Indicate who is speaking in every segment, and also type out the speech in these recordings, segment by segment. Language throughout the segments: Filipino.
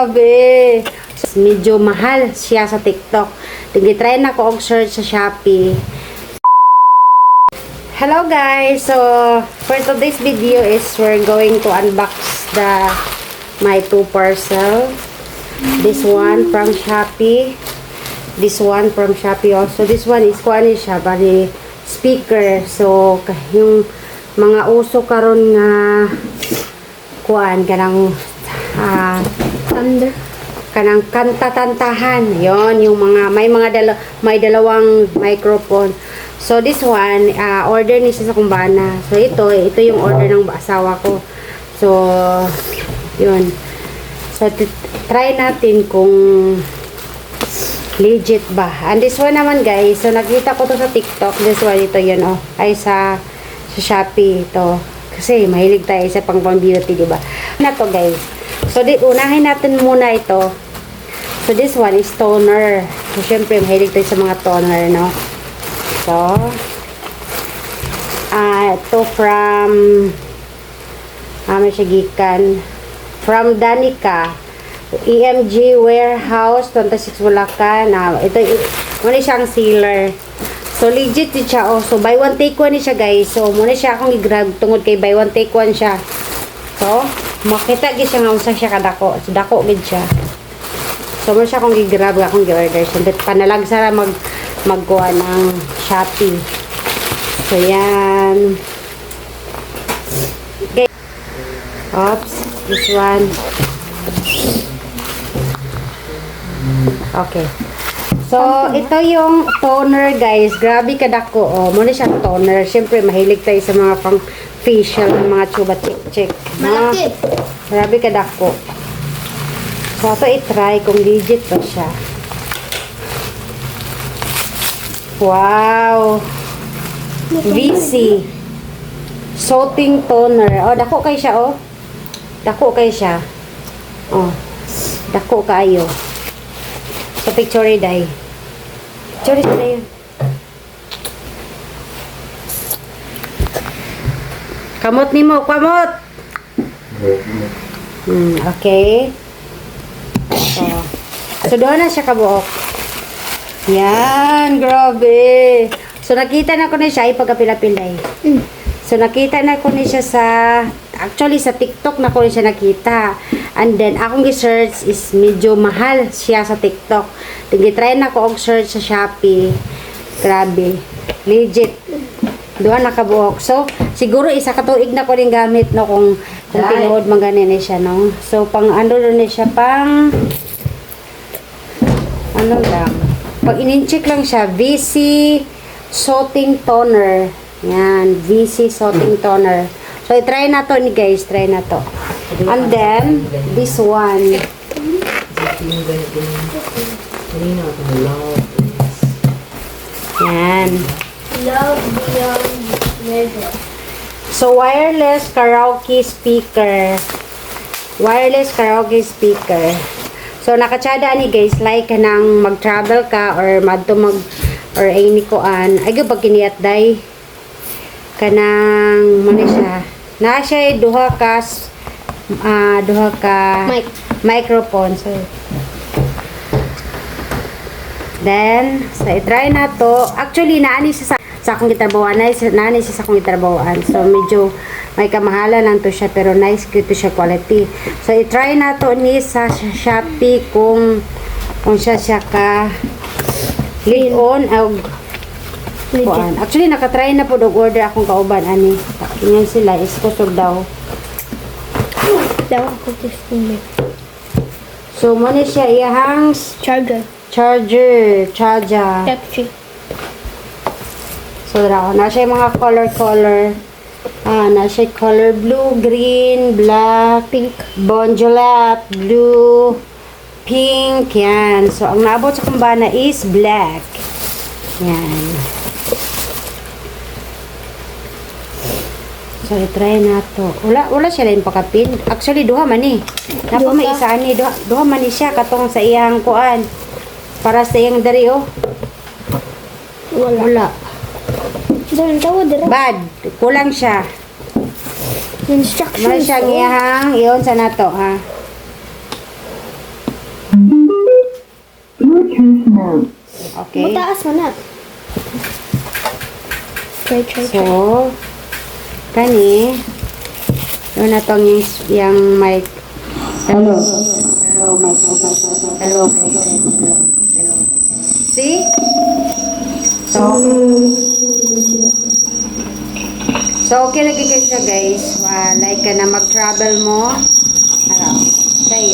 Speaker 1: grabe. Medyo mahal siya sa TikTok. Try na ko og search sa Shopee. Hello guys. So, for today's video is we're going to unbox my 2 parcel. This one from Shopee. This one from Shopee also. This one is kuan siya bali speaker. So, yung mga uso karon nga kuan kanang
Speaker 2: Thunder.
Speaker 1: kanang kanta-tantahan. Yon yung mga may dalawang microphone. So this one order ni siya sa kumbana. So ito yung order ng asawa ko. So yun. So try natin kung legit ba. And this one naman guys, so nakita ko to sa TikTok. This one ito yun ay sa Shopee ito. Kasi mahilig tayo sa pang-beauty, di ba? Na to guys. So unahin natin muna ito. So this one is toner. So syempre mahilig tayo sa mga toner, no? So ito from may sigikan from Danica EMG Warehouse 26 Bulacan. Ito muna siyang sealer. So legit din siya. So buy one take one ni siya guys. So muna siya akong i-grab tungod kay buy one take one siya. So makita gid siya nga unsa siya kadako. So dako gid siya. So muna siya akong i-grab akong gi-order. So panalagsa ra magkuha ng Shopee. So yan. Okay. Oops, this one. Okay. So, ito yung toner, guys. Grabe kadako. Muna siyang toner. Siyempre, mahilig tayo sa mga pang facial, mga chuba check.
Speaker 2: Malaki.
Speaker 1: Grabe kadako. So, ito i-try kung legit ba siya. Wow! VC. Soothing toner. Dako kay siya, Dako kay siya. Dako kayo. So, picture day. Picture day yun. Kamot ni mo, kamot! Okay. So, doon na siya kabuok. Yan, grabe. So, nakita na ko na siya, ipagkapila-pilay. So, nakita na ko na siya actually, sa TikTok na ko na siya nakita. And then, akong gi-search is medyo mahal siya sa TikTok. Try na ko og search sa Shopee. Grabe. Legit. Doon nakabuok. So, siguro isa ka tuig na ko rin gamit, no, kung tinuod man ganin siya, no. So, pang ano rin siya, pang ano lang. Pag in-check lang siya, VC Soothing Toner. Yan, VC Soothing Toner. So, i-try na to ni guys. Try na to. And then, this one. Yan.
Speaker 2: Love beyond measure.
Speaker 1: So, wireless karaoke speaker. Wireless karaoke speaker. So, nakatsada ni guys, like kanang mag-travel ka or or any koan. Ay, pag kiniyat day. Kanang, muna siya. Na siya duha ka microphone. So, then, i-try na to. Actually, naani siya sa akong gitrabahoan. Naani siya sa akong gitrabahoan. So, medyo may kamahalan lang to siya. Pero nice to siya quality. So, i-try na to ni sa Shopee kung siya ka lead on. Actually, nakatry na po order akong kauban. Yan sila. Iskusog daw.
Speaker 2: Daw ako testing it.
Speaker 1: So, muna siya iyahang
Speaker 2: Charger.
Speaker 1: charger.
Speaker 2: Type-C.
Speaker 1: So, na siya yung mga color. Na siya color blue, green, black,
Speaker 2: Pink.
Speaker 1: bonjolat, blue, pink, yan. So, ang naabot sa kumbana is black. Yan. So, i-try na to. Wala siya rin pakapin. Actually, duha man eh. Napa may isa ani. Duha man ni siya. Katong sa iyang kuan. Para sa iyang dari, Wala.
Speaker 2: Doon tawo dira.
Speaker 1: Bad. Kulang siya.
Speaker 2: Instructions.
Speaker 1: Mara siyang iyahang. Iyon sa nato, ha. Okay.
Speaker 2: Mataas mo na. Try.
Speaker 1: So, kani, yun na tong yung mic. Hello. Hello. See? So, okay lagi kayo siya, guys. Like ka na mag-travel mo. Hello. Say,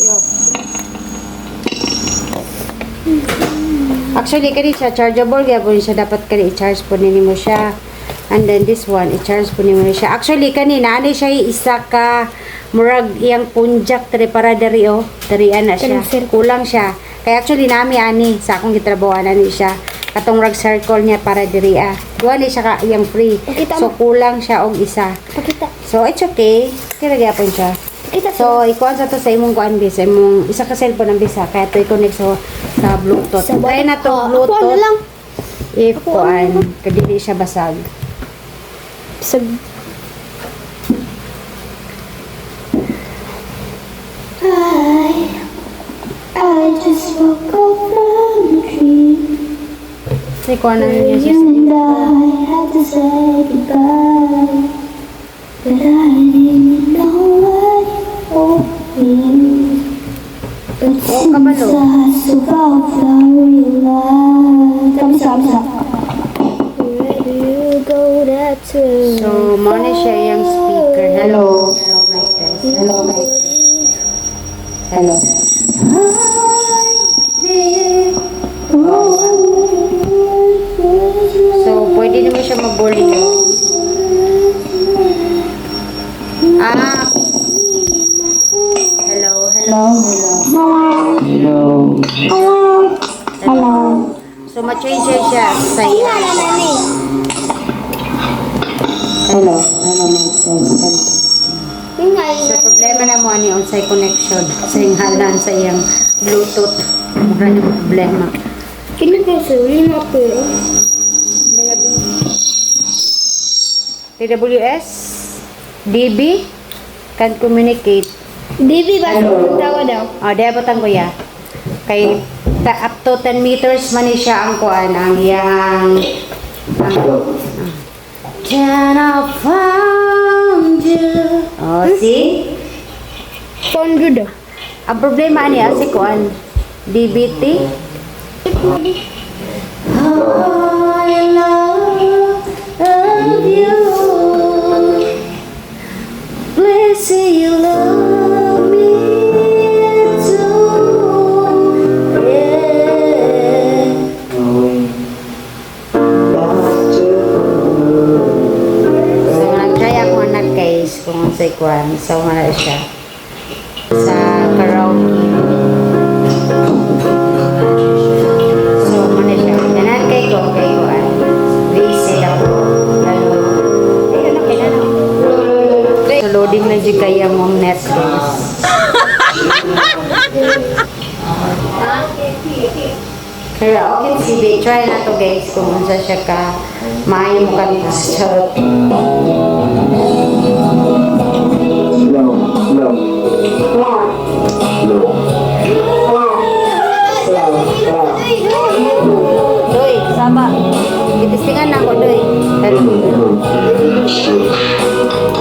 Speaker 1: yo. Actually, kani siya chargeable kaya po siya dapat kani i-charge po nimo siya. And then this one, i-charge po nimo siya. Actually, kani naani siya isa ka murag iyang punjak tari para dari dari ana siya. Kulang siya. Kaya actually nami ani sa akong gitrabahoan ani siya. Katong rag circle niya para diri Duha ni siya ka iyang free. So kulang siya og isa.
Speaker 2: Pakita.
Speaker 1: So it's okay. Kaya gyapon siya. So, ikuan sa to sa imong kuan bis, imong isa ka cellphone ang bisa kaya to i-connect sa Bluetooth. Try na to Bluetooth.
Speaker 2: Ako na lang.
Speaker 1: If kuan kadili siya basag.
Speaker 2: I just woke up from a dream.
Speaker 1: Say kuan na niya
Speaker 2: You and I had to say goodbye, but I didn't know what it all means. But since
Speaker 1: kabalo.
Speaker 2: I survived, I realized. Sama-sama. Where do you go, that's where.
Speaker 1: So, mo na siya yung speaker. Hello. Hello, mic test. Hello, mic test. Hello. So, pwede naman siya mag-bully. Hello. So, ma-change siya sa iya. Hello. So, problema na mo ani unsay connection sa inghalan sa iyang Bluetooth. Mura na problema.
Speaker 2: Kini kasi lima pero.
Speaker 1: TWS, DB, can communicate.
Speaker 2: Bibi ba tawa daw?
Speaker 1: O, di abutan ko ya. Kay up to 10 meters man ni siya ang kuan ang iyang Can I found you? Oh, see?
Speaker 2: Fondo daw.
Speaker 1: Ang problema niya si kuan DBT. Oh, I love you. Please say you love me too. Yeah. So, nag-try ako anak guys kung sa kuan. So, wala siya sa karaoke. So, muna siya. Ganan kay ko kuan. Visit ako. Ayun na, kinano. So, loading na dyan kaya mong Netflix. Kaya, okay, sige. Try na to guys kung unsa siya ka maayo mo kanta. Charot. Doy, sama. Gitistingan na ako, Doy. Hello.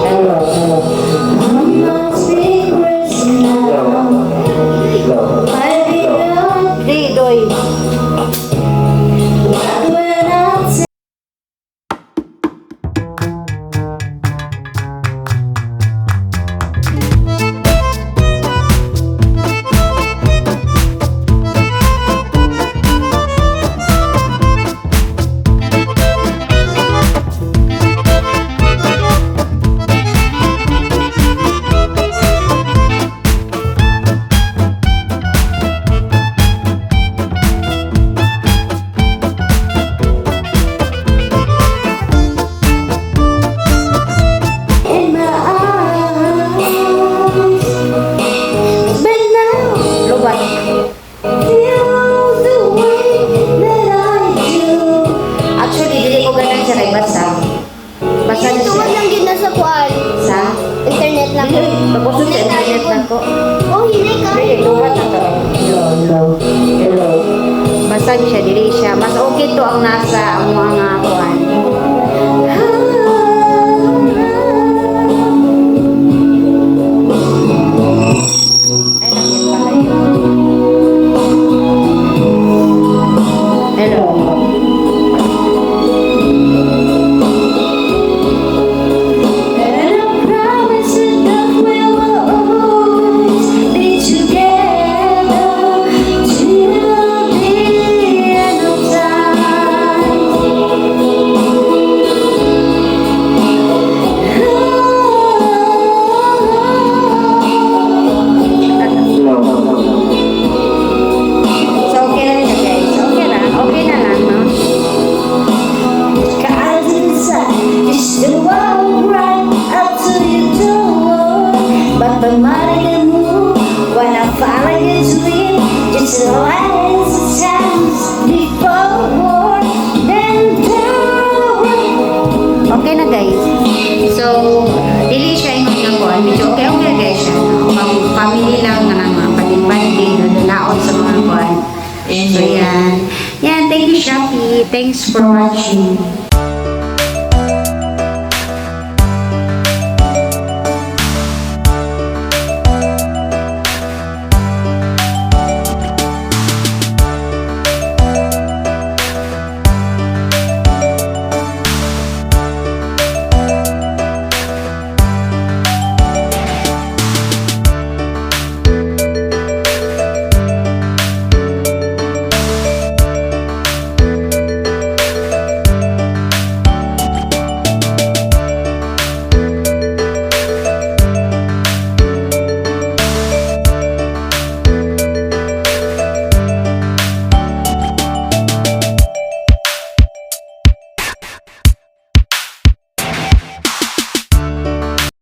Speaker 1: Hello. Di, Doy.
Speaker 2: It's a rise of times before war, then power.
Speaker 1: Okay na guys. So, dili siya yung nagkuhan. Medyo okay guys siya. Family lang nga mga pating-pating, nalaon sa mga kuhan. So, yan. Yan, thank you Shopee. Thanks for watching.